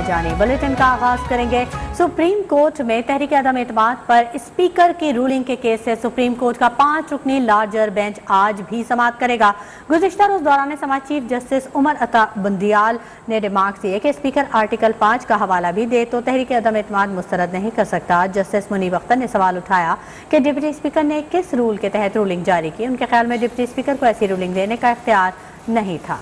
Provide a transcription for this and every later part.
से जानिए। बुलेटिन का आगाज करेंगे। सुप्रीम कोर्ट में तहरीक अदम एतमाद पर स्पीकर की रूलिंग के केस से सुप्रीम कोर्ट का 5 रुकनी लार्जर बेंच आज भी समाअत करेगा। गुज़िश्ता रोज दौरान समाअत चीफ जस्टिस उमर अता बंदियाल ने रिमार्क्स दिए कि स्पीकर आर्टिकल 5 का हवाला भी दे तो तहरीक अदम एतमाद मुस्तरद नहीं कर सकता। जस्टिस मुनीब अख्तर ने सवाल उठाया कि डिप्टी स्पीकर ने किस रूल के तहत रूलिंग जारी की। उनके ख्याल में डिप्टी स्पीकर को ऐसी रूलिंग देने का इख्तियार नहीं था।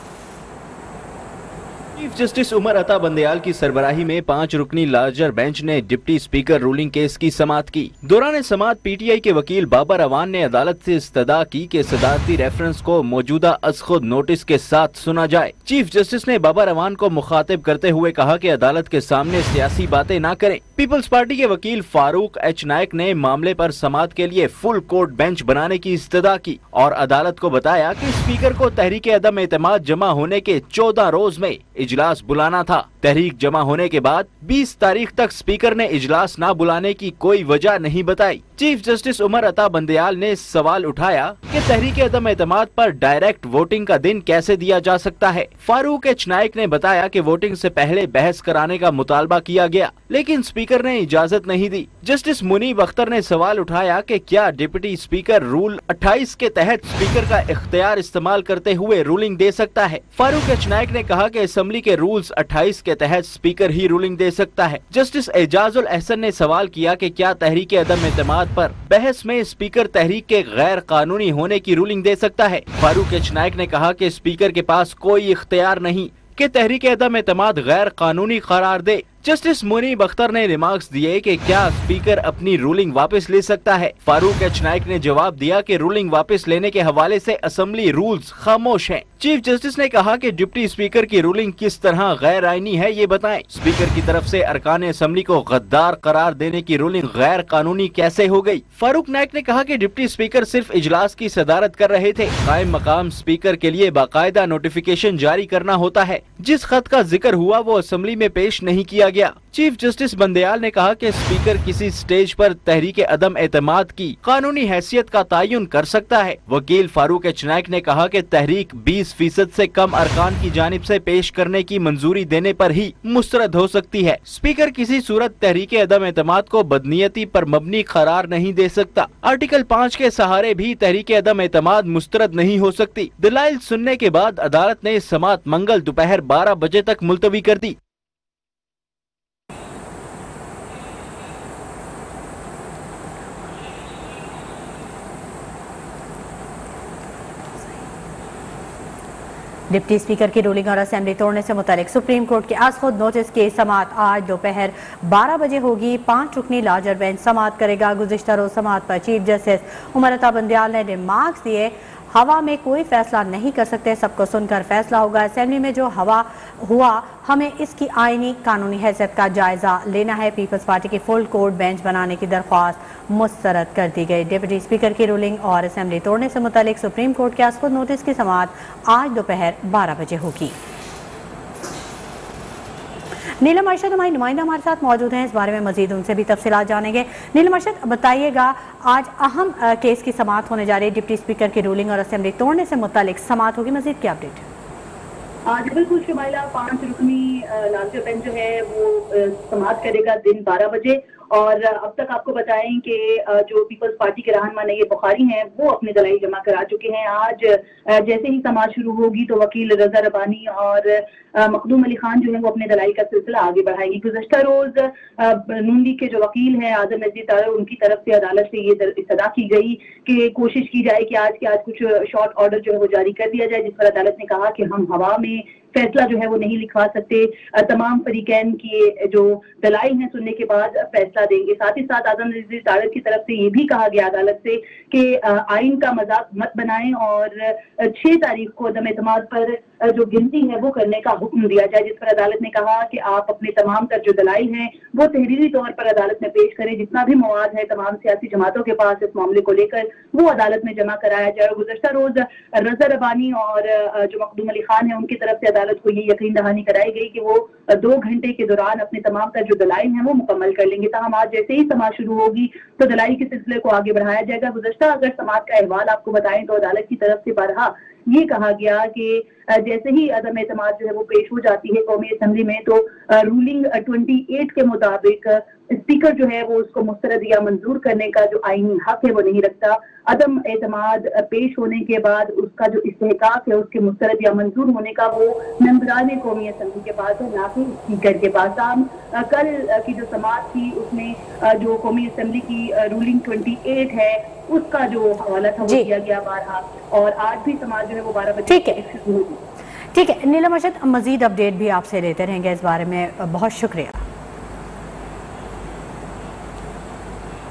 चीफ जस्टिस उमर अता बंदियाल की सरबराही में 5 रुकनी लार्जर बेंच ने डिप्टी स्पीकर रूलिंग केस की समाअत की। दौरान समाअत पीटीआई के वकील बाबर अवान ने अदालत से इस्तदा की कि सदारती रेफरेंस को मौजूदा अज़खुद नोटिस के साथ सुना जाए। चीफ जस्टिस ने बाबर अवान को मुखातिब करते हुए कहा कि अदालत के सामने सियासी बातें न करें। पीपल्स पार्टी के वकील फारूक एच नायक ने मामले पर समाअत के लिए फुल कोर्ट बेंच बनाने की इस्तदा की और अदालत को बताया कि स्पीकर को तहरीक अदम एतमाद जमा होने के 14 रोज में इजलास बुलाना था। तहरीक जमा होने के बाद 20 तारीख तक स्पीकर ने इजलास न बुलाने की कोई वजह नहीं बताई। चीफ जस्टिस उमर अता बंदियाल ने सवाल उठाया कि तहरीक अदम एतमाद पर डायरेक्ट वोटिंग का दिन कैसे दिया जा सकता है। फारूक एच नायक ने बताया कि वोटिंग से पहले बहस कराने का मुतालबा किया गया लेकिन स्पीकर ने इजाजत नहीं दी। जस्टिस मुनीब अख्तर ने सवाल उठाया कि क्या डिप्टी स्पीकर रूल 28 के तहत स्पीकर का इख्तियार इस्तेमाल करते हुए रूलिंग दे सकता है। फारूक एच नायक ने कहा कि असेंबली के रूल्स 28 के तहत स्पीकर ही रूलिंग दे सकता है। जस्टिस एजाजुल अहसन ने सवाल किया कि क्या तहरीक अदम एतमाद पर बहस में स्पीकर तहरीक के गैर कानूनी होने की रूलिंग दे सकता है। फारूक एच नायक ने कहा कि स्पीकर के पास कोई इख्तियार नहीं कि तहरीक अदम एतमाद गैर कानूनी करार दे। जस्टिस मुनीब अख्तर ने रिमार्क्स दिए कि क्या स्पीकर अपनी रूलिंग वापस ले सकता है। फारूक एच नायक ने जवाब दिया कि रूलिंग वापस लेने के हवाले से असेंबली रूल्स खामोश हैं। चीफ जस्टिस ने कहा कि डिप्टी स्पीकर की रूलिंग किस तरह गैर आईनी है ये बताएं। स्पीकर की तरफ से अरकान असेंबली को गद्दार करार देने की रूलिंग गैर कानूनी कैसे हो गई। फारूक नायक ने कहा कि डिप्टी स्पीकर सिर्फ इजलास की सदारत कर रहे थे। कायम मकाम स्पीकर के लिए बाकायदा नोटिफिकेशन जारी करना होता है। जिस खत का जिक्र हुआ वो असेंबली में पेश नहीं किया गया। चीफ जस्टिस बंदियाल ने कहा कि स्पीकर किसी स्टेज पर तहरीक अदम एतमाद की कानूनी हैसियत का तयन कर सकता है। वकील फारूक एच नायक ने कहा कि तहरीक 20% से कम अरकान की जानिब से पेश करने की मंजूरी देने पर ही मुस्तरद हो सकती है। स्पीकर किसी सूरत तहरीक अदम एतमाद को बदनीयती पर मबनी करार नहीं दे सकता। आर्टिकल 5 के सहारे भी तहरीक अदम एतमाद मुस्तरद नहीं हो सकती। दलाइल सुनने के बाद अदालत ने समाअत मंगल दोपहर 12 बजे तक मुलतवी कर दी। डिप्टी स्पीकर की रूलिंग और असेंबली तोड़ने से मुतालिक सुप्रीम कोर्ट के अज़खुद नोटिस की समाअत आज दोपहर 12 बजे होगी। 5 रुकनी लार्जर बेंच समाअत करेगा। गुज़िश्ता रोज समाअत पर चीफ जस्टिस उमर अता बंदियाल ने रिमार्क्स दिए, हवा में कोई फैसला नहीं कर सकते, सबको सुनकर फैसला होगा। असेंबली में जो हवा हुआ हमें इसकी आईनी कानूनी हैसियत का जायजा लेना है। पीपल्स पार्टी की फुल कोर्ट बेंच बनाने की दरख्वास्त मुस्तरद कर दी गई। डिप्टी स्पीकर की रूलिंग और असेंबली तोड़ने से मुतालिक सुप्रीम कोर्ट के अज़खुद नोटिस की समाअत आज दोपहर 12 बजे होगी। नीलम अरशद हमारी नुमाइंदा हमारे साथ मौजूद हैं, इस बारे में मजीद उनसे भी तफसीलात जानेंगे। नीलम अरशद बताइएगा, आज अहम केस की समाअत होने जा रही है। डिप्टी स्पीकर की रूलिंग और असेंबली तोड़ने से मुतालिक समाअत होगी, मजीद क्या अपडेट? आज बिल्कुल शुमाइला 5 रुकनी लार्जर बेंच जो है वो समाअत करेगा दिन 12 बजे। और अब तक आपको बताएं कि जो पीपल्स पार्टी के रहनुमा नय्यर बुखारी हैं वो अपने दलाइल जमा करा चुके हैं। आज जैसे ही समाअत शुरू होगी तो वकील रजा रबानी और मखदूम अली खान जो है वो अपने दलाइल का सिलसिला आगे बढ़ाएंगी। गुज़श्ता रोज नून लीग के जो वकील हैं आजम नजदीक तारड़, उनकी तरफ से अदालत से ये इस्तदा की गई कि कोशिश की जाए कि आज के आज कुछ शॉर्ट ऑर्डर जो है वो जारी कर दिया जाए, जिस पर अदालत ने कहा कि हम हवा में फैसला जो है वो नहीं लिखवा सकते। तमाम फरीकैन की जो दलाइल हैं सुनने के बाद फैसला देंगे। साथ ही साथ आजम नजदीक तारड़ की तरफ से ये भी कहा गया अदालत से कि आइन का मजाक मत बनाएं और 6 तारीख को अदम एतमाद पर जो गिनती है वो करने का हुक्म दिया जाए, जिस पर अदालत ने कहा कि आप अपने तमाम तर जो दलाइल हैं वो तहरीरी तौर पर अदालत में पेश करें। जितना भी मवाद है तमाम सियासी जमातों के पास इस मामले को लेकर वो अदालत में जमा कराया जाए। गुज़श्ता रोज रजा रबानी और जो मखदूम अली खान है उनकी तरफ से अदालत को ये यकीन दहानी कराई गई कि वो 2 घंटे के दौरान अपने तमाम तर जो दलाइल हैं वो मुकम्मल कर लेंगे। ताहम आज जैसे ही समाअत शुरू होगी तो दलाइल के सिलसिले को आगे बढ़ाया जाएगा। गुज़श्ता अगर समाअत का अहवाल आपको बताएं तो अदालत की तरफ से बारहा ये कहा गया कि जैसे ही अदम एतमाद जो है वो पेश हो जाती है कौमी असेंबली में, तो रूलिंग 28 के मुताबिक स्पीकर जो है वो उसको मुस्तरद या मंजूर करने का जो आईनी हक है वो नहीं रखता। अदम एतमाद पेश होने के बाद उसका जो इस्तेहकाक है उसके मुस्तरद या मंजूर होने का वो मेंबरान कौमी असेंबली के पास है, ना कि स्पीकर के पास। कल की जो समाअत थी उसमें जो कौमी असेंबली की रूलिंग 28 है उसका जो हवाला था वो दिया गया बारहा, और आज भी समाअत जो है वो 12 बजे शुरू होगी। ठीक है नीलम अरशद, मजीद अपडेट भी आपसे लेते रहेंगे इस बारे में, बहुत शुक्रिया।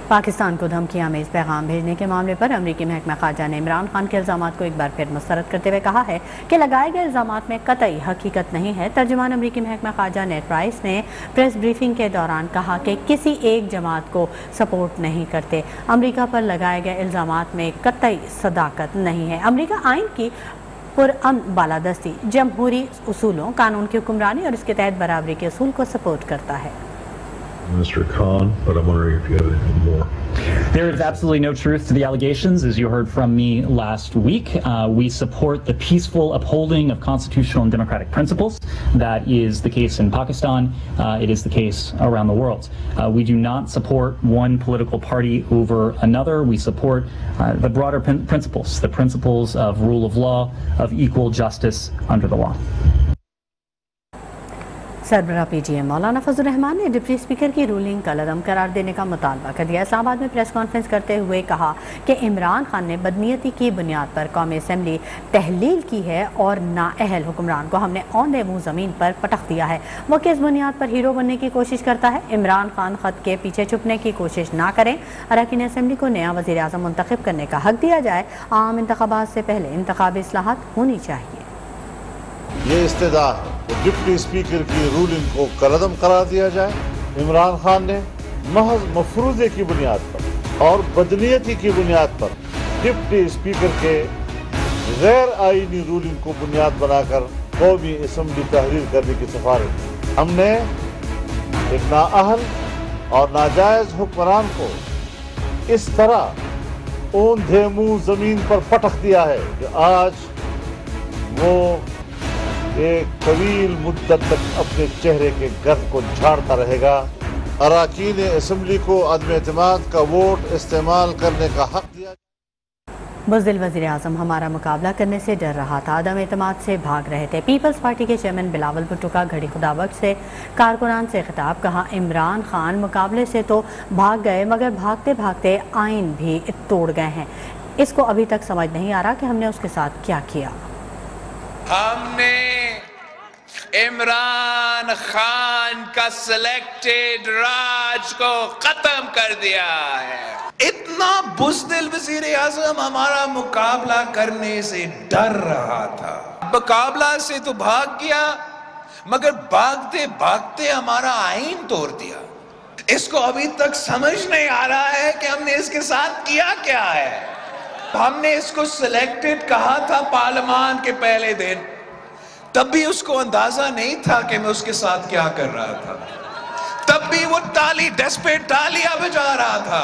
पाकिस्तान को धमकियां में इस पैगाम भेजने के मामले पर अमरीकी महकमा खारजा ने इमरान खान के इल्जामात को एक बार फिर मुस्तरद करते हुए कहा है कि लगाए गए इल्जामात में कतई हकीकत नहीं है। तर्जुमान अमरीकी महकमा खारजा नेड प्राइस ने प्रेस ब्रीफिंग के दौरान कहा कि किसी एक जमात को सपोर्ट नहीं करते। अमरीका पर लगाए गए इल्जामात में कतई सदाकत नहीं है। अमरीका आइन की पुरअमन बालादस्ती, जमहूरी उसूलों, कानून की हुक्मरानी और इसके तहत बराबरी के उसूल को सपोर्ट करता है। Mr. Khan, but I'm wondering if you have anything more. There is absolutely no truth to the allegations, as you heard from me last week. We support the peaceful upholding of constitutional and democratic principles. That is the case in Pakistan. It is the case around the world. We do not support one political party over another. We support the broader principles, the principles of rule of law, of equal justice under the law. सरबराह PTM Maulana Fazal Rahman ने deputy speaker की ruling का लदम करार देने का मुतालबा कर दिया। इस्लामाबाद में प्रेस कॉन्फ्रेंस करते हुए कहा कि इमरान खान ने बदनीयती की बुनियाद पर कौमी असेंबली तहलील की है और नाअहल हुक्मरान को हमने औंधे मुँह ज़मीन पर पटक दिया है। वो किस बुनियाद पर हीरो बनने की कोशिश करता है? इमरान खान ख़त के पीछे छुपने की कोशिश ना करें। अरकान असेंबली को नया वज़ीर आज़म मुंतखब करने का हक दिया जाए। आम इंतखाबात से पहले इंतखाबी इस्लाहात होनी चाहिए। ये इस्तेदा है डिप्टी स्पीकर की रूलिंग को कलअदम करार दिया जाए। इमरान खान ने महज मफरूज़े की बुनियाद पर और बदनीयती की बुनियाद पर डिप्टी स्पीकर के गैर आईनी रूलिंग को बुनियाद बनाकर कौमी असेंबली तहरीर करने की सिफारिश। हमने एक नाअहल और नाजायज हुक्मरान को इस तरह औंधे मुंह जमीन पर पटक दिया है कि आज वो एक तवील मुद्दत तक अपने चेहरे के गर्द को झाड़ता रहेगा। अरकान असेंबली को अदम एतमाद का वोट इस्तेमाल करने का हक दिया। बुज़दिल वज़ीर आज़म हमारा मुकाबला करने से डर रहा था, अदम एतमाद से भाग रहे थे। पीपल्स पार्टी के चेयरमैन बिलावल भुट्टो का घड़ी खुदाबख्श से कारकुनान से खिताब। कहा इमरान खान मुकाबले से तो भाग गए मगर भागते भागते आइन भी तोड़ गए हैं। इसको अभी तक समझ नहीं आ रहा कि हमने उसके साथ क्या किया। हमने इमरान खान का सिलेक्टेड राज को खत्म कर दिया है। इतना बुज़दिल वज़ीर आज़म हमारा मुकाबला करने से डर रहा था। मुकाबला से तो भाग गया मगर भागते भागते हमारा आइन तोड़ दिया। इसको अभी तक समझ नहीं आ रहा है कि हमने इसके साथ किया क्या है। हमने इसको सिलेक्टेड कहा था पार्लियामान के पहले दिन, तब भी उसको अंदाजा नहीं था कि मैं उसके साथ क्या कर रहा था। तब भी वो ताली डेस्परेट तालियां बजा रहा था।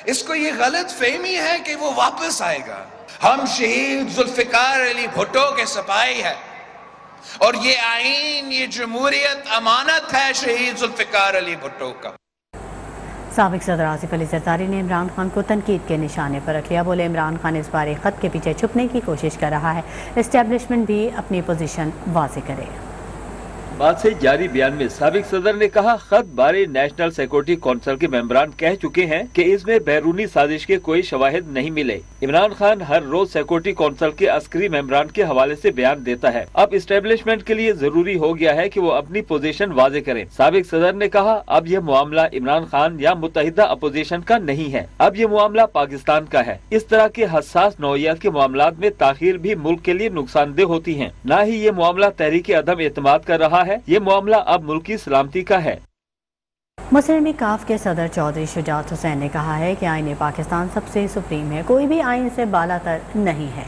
इसको ये गलत फहमी है कि वो वापस आएगा। हम शहीद जुल्फिकार अली भुट्टो के सिपाही है और ये आईन, ये जमहूरियत अमानत है शहीद जुल्फिकार अली भुट्टो का। साबिक सदर आसिफ अली जरदारी ने इमरान खान को तनकीद के निशाने पर रख लिया। बोले इमरान खान इस बार ख़त के पीछे छुपने की कोशिश कर रहा है। एस्टेब्लिशमेंट भी अपनी पोजीशन वाज़ेह करे। बाद से जारी बयान में साबिक सदर ने कहा खत बारे नेशनल सिक्योरिटी काउंसिल के मेंबरान कह चुके हैं कि इसमें बैरूनी साजिश के कोई शवाहिद नहीं मिले। इमरान खान हर रोज सिक्योरिटी काउंसिल के अस्करी मेंबरान के हवाले से बयान देता है। अब इस्टेब्लिशमेंट के लिए जरूरी हो गया है कि वो अपनी पोजीशन वाजे करें। साबिक सदर ने कहा अब यह मामला इमरान खान या मुत्तहिदा अपोजिशन का नहीं है, अब ये मामला पाकिस्तान का है। इस तरह के हसास नौइयत के मामलात में ताखीर भी मुल्क के लिए नुकसानदेह होती है। न ही ये मामला तहरीक अदम एतमाद कर रहा है, ये मामला अब मुल्क की सलामती का है। मुस्लिम लीग काफ के सदर चौधरी शुजात हुसैन ने कहा है कि आईन पाकिस्तान सबसे सुप्रीम है, कोई भी आइन से बालातर नहीं है।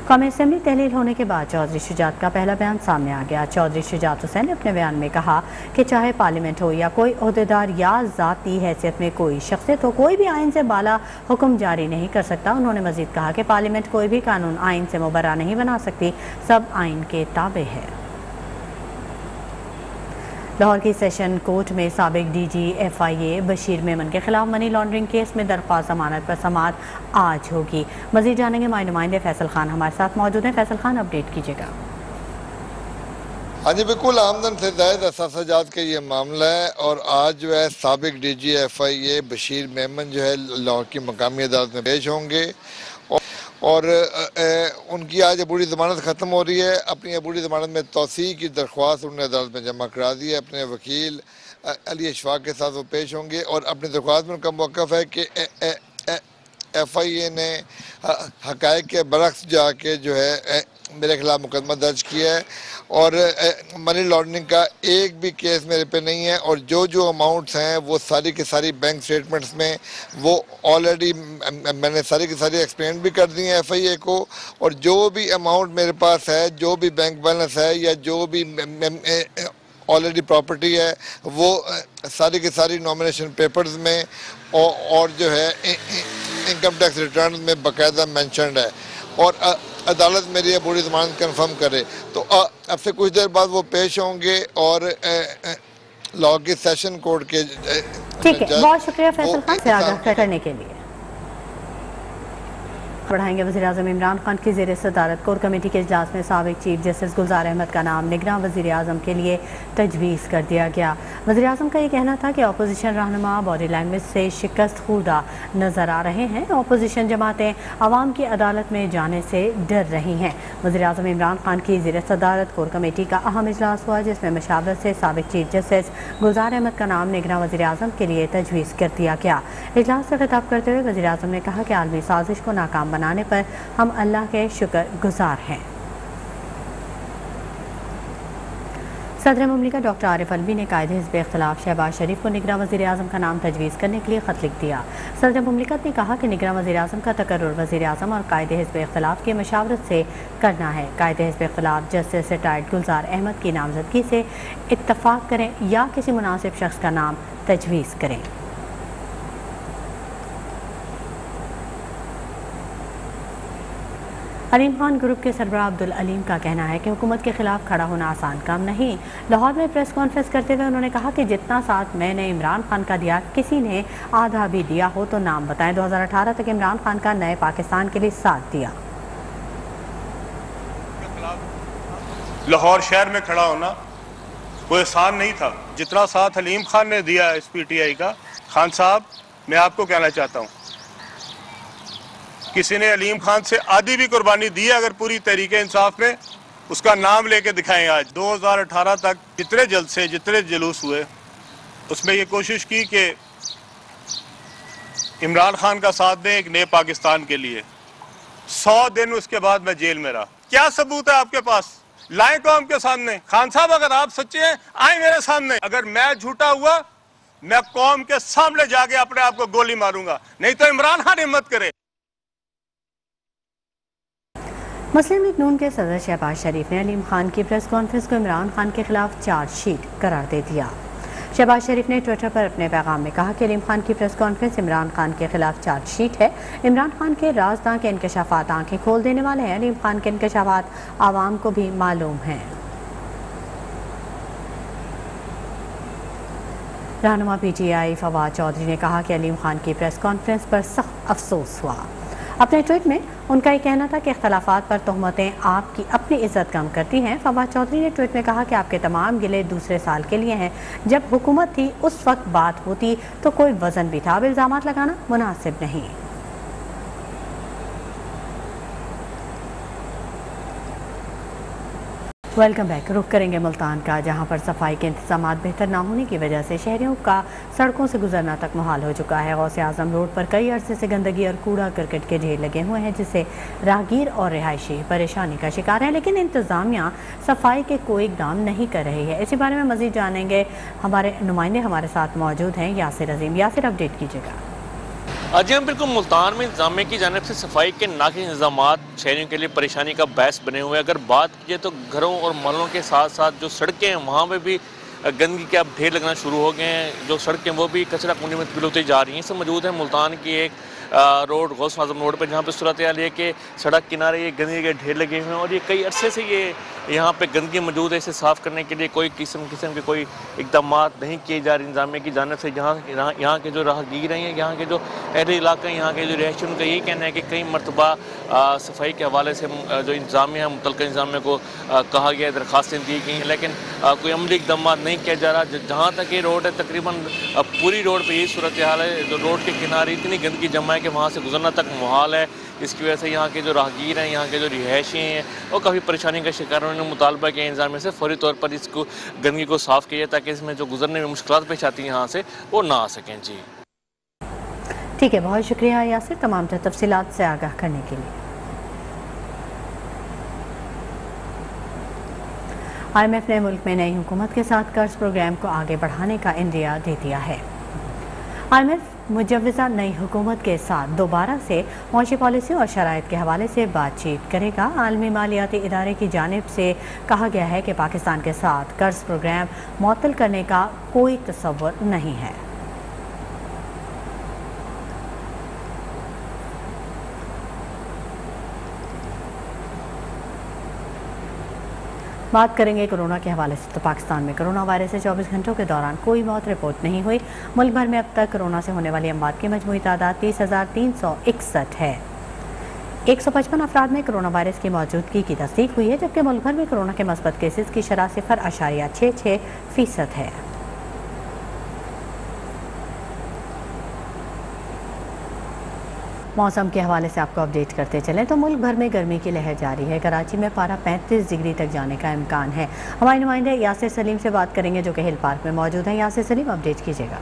कौमी असेंबली तहलील होने के बाद चौधरी शुजात का पहला बयान सामने आ गया। चौधरी शुजात हुसैन ने अपने बयान में कहा कि चाहे पार्लियामेंट हो या कोई ओहदेदार या ज़ाती हैसियत में कोई शख्सियत हो, कोई भी आइन से बाला हुक्म जारी नहीं कर सकता। उन्होंने मजीद कहा कि पार्लियामेंट कोई भी कानून आइन से मुबर्रा नहीं बना सकती, सब आइन के ताबे है। लाहौर की सेशन कोर्ट में साबिक DG FIA बशीर मेमन के खिलाफ मनी लॉन्ड्रिंग केस में दरख्वास्त जमानत पर समाअत आज होगी। मजीद जानेंगे हमारे नुमाइंदे फैसल खान हमारे साथ मौजूद हैं। फैसल खान, अपडेट कीजिएगा। हाँ जी, बिल्कुल आमदन से ज़ायद असासाजात का ये मामला है और आज जो है साबिक DG FIA बशीर मेमन जो है लाहौर की मकामी अदालत में पेश होंगे और उनकी आज अबूरी ज़मानत ख़त्म हो रही है। अपनी अबूरी ज़मानत में तौसीक़ की दरख्वास्त उन्होंने अदालत में जमा करा दी है। अपने वकील अली अशफाक के साथ वो पेश होंगे और अपनी दरख्वास्त में उनका मौक़िफ़ है कि FIA ने हक़ाइक़ के बरक्स जाके जो है मेरे खिलाफ मुकदमा दर्ज किया है और मनी लॉन्ड्रिंग का एक भी केस मेरे पे नहीं है और जो अमाउंट्स हैं वो सारी की सारी बैंक स्टेटमेंट्स में वो ऑलरेडी मैंने सारी की सारी एक्सप्लेन भी कर दी हैं FIA को। और जो भी अमाउंट मेरे पास है, जो भी बैंक बैलेंस है या जो भी ऑलरेडी प्रॉपर्टी है, वो सारी की सारी नॉमिनेशन पेपर्स में और जो है इनकम टैक्स रिटर्न में बाकायदा मेंशन्ड है और अदालत मेरी अबूरी ज़मानत कंफर्म करे तो अब से कुछ देर बाद वो पेश होंगे और लाहौर की सेशन कोर्ट के ठीक है। बहुत शुक्रिया फैसल खान से आगाह करने के लिए। बढ़ाएंगे। वज़ीर-ए-आज़म इमरान खान की ज़ेर सदारत कोर कमेटी के इजलास में साबिक चीफ जस्टिस गुलजार अहमद का नाम निगरान वज़ीर-ए-आज़म के लिए तजवीज़ कर दिया गया। वज़ीर-ए-आज़म का ये कहना था कि अपोजिशन रहनुमा बॉडी लैंग्वेज से शिकस्त खुर्दा नज़र आ रहे हैं। अपोजिशन जमातें आवाम की अदालत में जाने से डर रही हैं। वज़ीर-ए-आज़म इमरान खान की ज़ेर सदारत कोर कमेटी का अहम इजलास हुआ जिसमें मशावरत से साबिक चीफ जस्टिस गुलजार अहमद का नाम निगरान वज़ीर-ए-आज़म के लिए तजवीज़ कर दिया गया। इजलास से खिताब करते हुए वज़ीर-ए-आज़म ने कहा कि आलमी साजिश को नाकाम बनाने पर हम अल्लाह के शुक्र गुजार हैं। सदर मुमलिकत डॉक्टर आरिफ अलवी ने कायदे हिज़्ब इख्तिलाफ शहबाज शरीफ को निगरान वज़ीर-ए-आज़म का नाम तजवीज़ करने के लिए ख़त लिख दिया। सदर मुमलिकत ने कहा कि निगरान वज़ीर-ए-आज़म का तकर्रुर वज़ीर-ए-आज़म और कायदे हिज़्ब इख्तिलाफ की मशावरत से करना है। कायदे हिज़्ब इख्तिलाफ जस्टिस रिटायर्ड गुलजार अहमद की नामजदगी से इत्तफ़ाक़ करें या किसी मुनासिब शख्स का नाम तजवीज़ करें। अलीम खान ग्रुप के सरबराह अब्दुल अलीम का कहना है कि हुकूमत के खिलाफ खड़ा होना आसान काम नहीं। लाहौर में प्रेस कॉन्फ्रेंस करते हुए उन्होंने कहा कि जितना साथ मैंने इमरान खान का दिया, किसी ने आधा भी दिया हो तो नाम बताएं। 2018 तक इमरान खान का नए पाकिस्तान के लिए साथ दिया। लाहौर शहर में खड़ा होना कोई आसान नहीं था, जितना साथ अलीम खान ने दिया इस PTI का। खान साहब, मैं आपको कहना चाहता हूँ, किसी ने अलीम खान से आधी भी कुर्बानी दी है अगर पूरी तहरीके इंसाफ में, उसका नाम लेके दिखाएं। आज 2018 तक जितने जलसे जितने जुलूस हुए उसमें ये कोशिश की कि इमरान खान का साथ दें एक नए पाकिस्तान के लिए। 100 दिन उसके बाद मैं जेल में रहा। क्या सबूत है आपके पास? लाएं कौम के सामने। खान साहब, अगर आप सच्चे हैं आए मेरे सामने। अगर मैं झूठा हुआ मैं कौम के सामने जाके अपने आप को गोली मारूंगा, नहीं तो इमरान खान हिम्मत करे। मुस्लिम लीग नून के सदर शहबाज शरीफ ने अलीम खान की प्रेस कॉन्फ्रेंस को इमरान खान के खिलाफ चार्जशीट करार दे दिया। शहबाज शरीफ ने ट्विटर पर अपने पैगाम में कहा कि अलीम खान की प्रेस कॉन्फ्रेंस इमरान खान के खिलाफ चार्जशीट है। इमरान खान के राजदां के इंकशाफात आंखें खोल देने वाले हैं। अलीम खान के इंकशाफात आवाम को भी मालूम हैं। रहनुमा PTI फवाद चौधरी ने कहा कि अलीम खान की प्रेस कॉन्फ्रेंस पर सख्त अफसोस हुआ। अपने ट्वीट में उनका ये कहना था कि इख्तलाफात पर तोहमतें आपकी अपनी इज्जत कम करती हैं। फवाद चौधरी ने ट्वीट में कहा कि आपके तमाम गिले दूसरे साल के लिए हैं। जब हुकूमत थी उस वक्त बात होती तो कोई वजन भी था, अब इल्ज़ामात लगाना मुनासिब नहीं। Welcome back. रुख करेंगे मुल्तान का, जहां पर सफाई के इंतजामात बेहतर ना होने की वजह से शहरियों का सड़कों से गुजरना तक मुहाल हो चुका है। गौसे आजम रोड पर कई अरसे से गंदगी और कूड़ा करकट के ढेर लगे हुए हैं जिससे राहगीर और रिहायशी परेशानी का शिकार हैं, लेकिन इंतजामिया सफाई के कोई इक़दाम नहीं कर रही है। इसी बारे में मज़ीद जानेंगे, हमारे नुमाइंदे हमारे साथ मौजूद हैं। यासिर अजीम। यासिर, अपडेट कीजिएगा। जी हम बिल्कुल मुल्तान में इंतजामिया की जानिब से सफाई के नाक़िस इंतजामात शहरियों के लिए परेशानी का बायस बने हुए हैं। अगर बात कीजिए तो घरों और महलों के साथ साथ जो सड़कें हैं वहाँ पर भी गंदगी के अब ढेर लगना शुरू हो गए हैं। जो सड़कें वो भी कचरा कुंडी में तब्दील होती जा रही हैं। इससे मौजूद है मुल्तान की एक रोड गौस आज़म रोड पर, जहाँ पे सूरत हाल है कि सड़क किनारे ये गंदगी के ढेर लगे हुए हैं और ये कई अरसे से ये यहाँ पे गंदगी मौजूद है। इसे साफ़ करने के लिए कोई किस्म के कोई इकदाम नहीं किए जा रहे इंतजामिया की जानिब से। यहाँ के जो राहगीर हैं, यहाँ के जो अहले इलाके हैं, यहाँ के जो रहायशी, उनका यही कहना है कि कई मरतबा सफाई के हवाले से जो इंतजामिया है मुतल्लिक़ा इंतजामिया को कहा गया, दरख्वास्तें दी गई हैं, लेकिन कोई अमली इकदाम नहीं किया जा रहा। जहाँ तक ये रोड है तकरीबन पूरी रोड पर यही सूरत हाल है। जो रोड के किनारे इतनी गंदगी जमा है कि वहाँ से गुजरना तक मुहाल है। इसकी वजह से यहाँ के जो राहगीर हैं, यहाँ के जो रिहायशी हैं, वो काफ़ी परेशानी का शिकार। उन्होंने मुतालबा किया इंतजामिया से फौरी तौर पर इसको गंदगी को साफ़ किया ताकि इसमें जो गुजरने में मुश्किलात पेश आती हैं यहाँ से वो ना आ सकें। जी ठीक है, बहुत शुक्रिया यासिर तमाम तफसीलात से आगाह करने के लिए। IMF ने मुल्क में नई हुकूमत के साथ कर्ज प्रोग्राम को आगे बढ़ाने का इंदिया दे दिया है। IMF मुजव्वज़ा नई हुकूमत के साथ दोबारा से मौशी पॉलिसी और शराइत के हवाले से बातचीत करेगा। आलमी मालियाती इदारे की जानिब से कहा गया है कि पाकिस्तान के साथ कर्ज प्रोग्राम मुअत्तल करने का कोई तसव्वुर नहीं है। बात करेंगे कोरोना के हवाले से, तो पाकिस्तान में कोरोना वायरस से 24 घंटों के दौरान कोई मौत रिपोर्ट नहीं हुई। मुल्क भर में अब तक कोरोना से होने वाली अमवात की मजमूई तादाद 30,361 है। 155 अफराद में कोरोना वायरस की मौजूदगी की तस्दीक हुई है, जबकि मुल्क भर में कोरोना के मस्बत केसेस की शरह 0.66% है। मौसम के हवाले से आपको अपडेट करते चलें तो मुल्क भर में गर्मी की लहर जारी है। कराची में पारा 35 डिग्री तक जाने का इम्कान है। हमारे नुमाइंदे यासिर सलीम से बात करेंगे जो कि हिल पार्क में मौजूद हैं। यासिर सलीम, अपडेट कीजिएगा।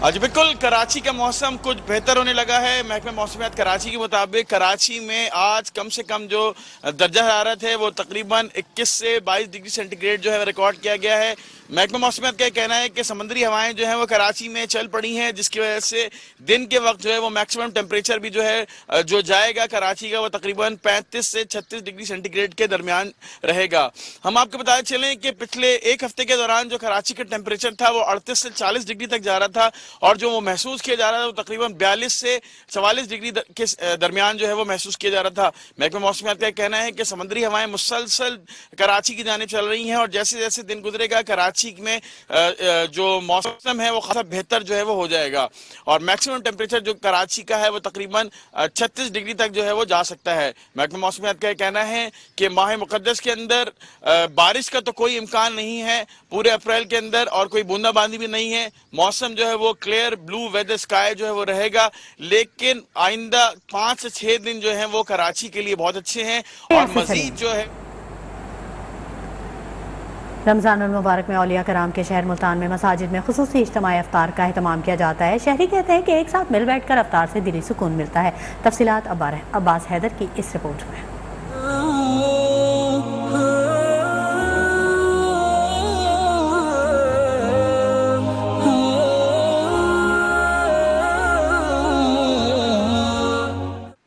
आज बिल्कुल कराची का मौसम कुछ बेहतर होने लगा है। महकमा मौसमियात कराची के मुताबिक कराची में आज कम से कम जो दर्जा हरारत है वो तकरीबन 21 से 22 डिग्री सेंटीग्रेड जो है रिकॉर्ड किया गया है। महकमा मौसमियात का कहना है कि समुद्री हवाएं जो हैं वो कराची में चल पड़ी हैं, जिसकी वजह से दिन के वक्त जो है वो मैक्सिमम टेम्परेचर भी जो है जो जाएगा कराची का वो तकरीबन 35 से 36 डिग्री सेंटीग्रेड के दरमियान रहेगा। हम आपको बताते चलें कि पिछले एक हफ्ते के दौरान जो कराची का टेम्परेचर था वो 38 से 40 डिग्री तक जा रहा था और जो वो महसूस किया जा रहा था वो तकरीबन 42 से 44 डिग्री के दरमियान जो है वो महसूस किया जा रहा था। महकमा मौसमियात का कहना है कि समुद्री हवाएं मुसलसल कराची की जानिब चल रही हैं और जैसे जैसे दिन गुजरेगा कराची में जो मौसम है वो खासा बेहतर जो है वो हो जाएगा और मैक्सिमम टेम्परेचर जो कराची का है वो तकरीबन 36 डिग्री तक जो है वो जा सकता है। महकमा मौसमियात का कहना है कि माह मुकद्दस के अंदर बारिश का तो कोई इम्कान नहीं है पूरे अप्रैल के अंदर और कोई बूंदाबांदी भी नहीं है। मौसम जो है वो क्लियर ब्लू वेदर स्काई जो है वो रहेगा, लेकिन आइंदा 5 से 6 दिन जो है वो कराची के लिए बहुत अच्छे हैं और मजीद जो है रमज़ान मुबारक में औलिया कराम के शहर मुल्तान में मसाजिद में खुसूसी इज्तिमाई अफ्तार का एहतमाम किया जाता है। शहरी कहते हैं कि एक साथ मिल बैठ कर अफ्तार से दिली सुकून मिलता है। तफसीलात अब्बास हैदर की इस रिपोर्ट में।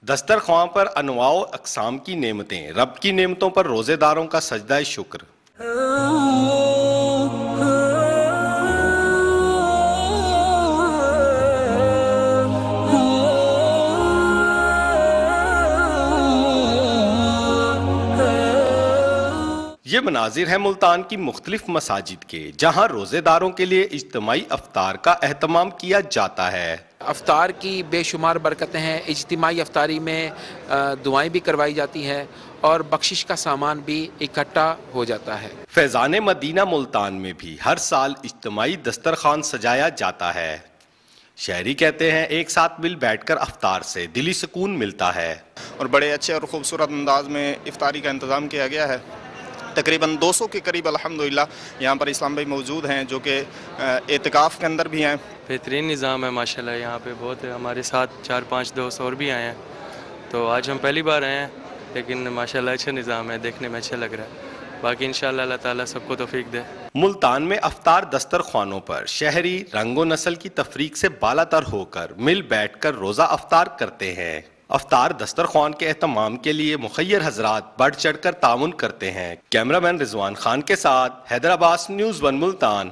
दस्तरख्वां पर अनवाओ अक़साम की नेमतें, रब की नेमतों पर रोजेदारों का सजदा शुक्र। ये मनाजिर है मुल्तान की मुख्तलिफ मसाजिद के, जहाँ रोजेदारों के लिए इज्तिमाई अफ्तार का एहतमाम किया जाता है। अफ्तार की बेशुमार बरकतें हैं। इज्तिमाई अफ्तारी में दुआएं भी करवाई जाती हैं और बख्शिश का सामान भी इकट्ठा हो जाता है। फैज़ान मदीना मुल्तान में भी हर साल इज्तिमाई दस्तरखान सजाया जाता है। शहरी कहते हैं एक साथ मिल बैठकर अफ्तार से दिली सुकून मिलता है और बड़े अच्छे और खूबसूरत अंदाज में इफ्तारी का इंतज़ाम किया गया है। तकरीबन 200 के करीब अल्हम्दुलिल्लाह यहाँ पर इस्लाम भाई मौजूद हैं जो कि एतिकाफ़ के अंदर भी हैं। बेहतरीन निज़ाम है माशाल्लाह। यहाँ पे बहुत हमारे साथ 4-5 दोस्त और भी आए हैं, तो आज हम पहली बार आए हैं, लेकिन माशाल्लाह अच्छा निज़ाम है, देखने में अच्छा लग रहा है। बाकी इंशाल्लाह अल्लाह ताला सबको तौफीक दे। मुल्तान में अफ्तार दस्तरखानों पर शहरी रंगो नस्ल की तफरीक से बालातर होकर मिल बैठकर रोजा अफ्तार करते हैं। अफ्तार दस्तरखान के एहतमाम के लिए मुखय्यर हजरात बढ़ चढ़कर ताउन करते हैं। कैमरामैन रिजवान खान के साथ हैदराबाद न्यूज़ 1 मुल्तान।